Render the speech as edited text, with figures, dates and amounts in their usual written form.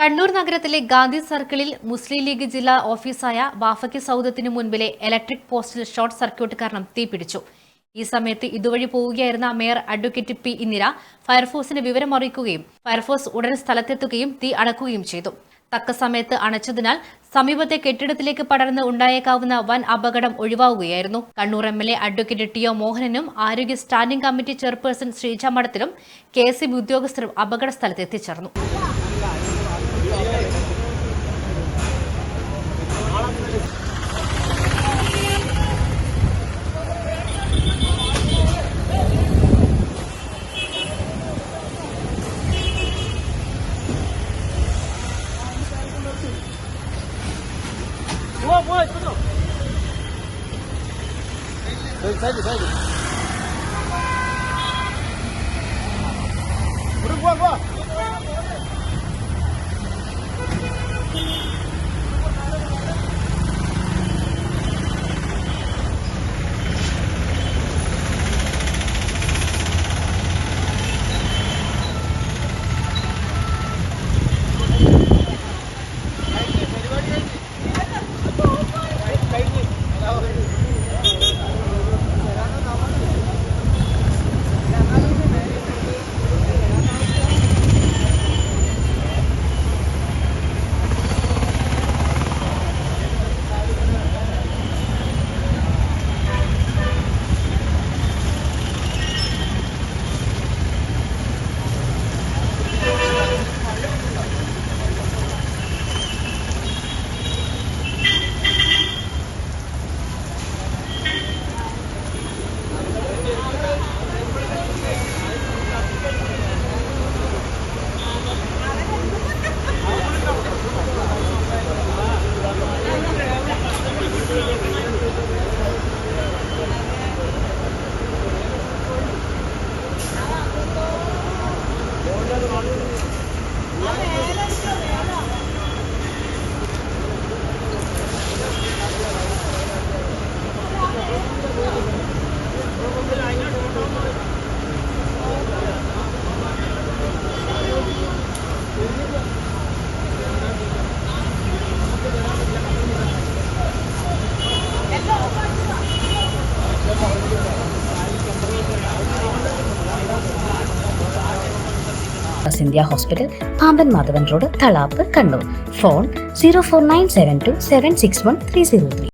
കണ്ണൂർ നഗരത്തിലെ ഗാന്ധി സർക്കിളിൽ മുസ്ലിം ലീഗ് ജില്ലാ ഓഫീസായ വാഫക്കി സൗദത്തിനു മുൻപിലെ ഇലക്ട്രിക് പോസ്റ്റിൽ ഷോർട്ട് സർക്യൂട്ട് കാരണം തീപിടിച്ചു. ഈ സമയത്ത് ഇതുവഴി പോവുകയായിരുന്ന മേയർ അഡ്വക്കേറ്റ് പി ഇന്ദിര ഫയർഫോഴ്സിന് വിവരമറിയിക്കുകയും ഫയർഫോഴ്സ് ഉടൻ സ്ഥലത്തെത്തുകയും തീ അണക്കുകയും ചെയ്തു. തക്ക സമയത്ത് അണച്ചതിനാൽ സമീപത്തെ കെട്ടിടത്തിലേക്ക് പടർന്ന് ഉണ്ടായേക്കാവുന്ന വൻ അപകടം ഒഴിവാവുകയായിരുന്നു. Kannur MLA advocate T O മോഹനനും ആരോഗ്യ സ്റ്റാൻഡിംഗ് കമ്മിറ്റി ചെയർപേഴ്സൺ ശ്രീജ മഠത്തിലും കെഎസ്ഇബി ഉദ്യോഗസ്ഥരും അപകട സ്ഥലത്ത് എത്തിച്ചേർന്നു. Side. Go. India Hospital, Pamban Madhavan Road, Thalappu, Kannur. Phone 04972 761 303.